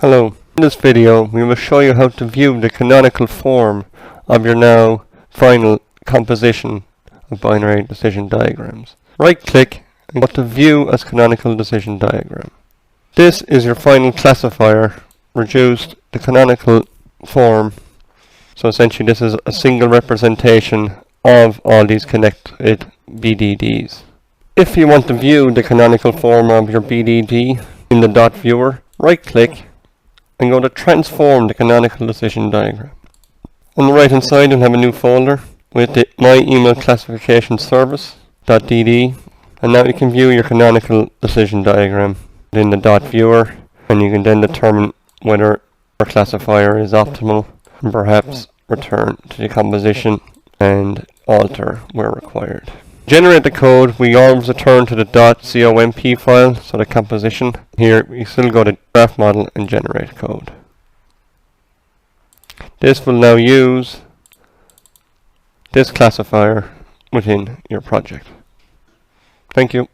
Hello. In this video we will show you how to view the canonical form of your now final composition of binary decision diagrams. Right click and go to View as Canonical Decision Diagram. This is your final classifier reduced to canonical form. So essentially this is a single representation of all these connected BDDs. If you want to view the canonical form of your BDD in the dot viewer, right click and go to Transform the Canonical Decision Diagram. On the right hand side you'll have a new folder with the My Email Classification Service.dd, and now you can view your canonical decision diagram in the dot viewer, and you can then determine whether your classifier is optimal and perhaps return to the composition and alter where required. Generate the code, we always return to the .comp file, so the composition. Here we still go to graph model and generate code. This will now use this classifier within your project. Thank you.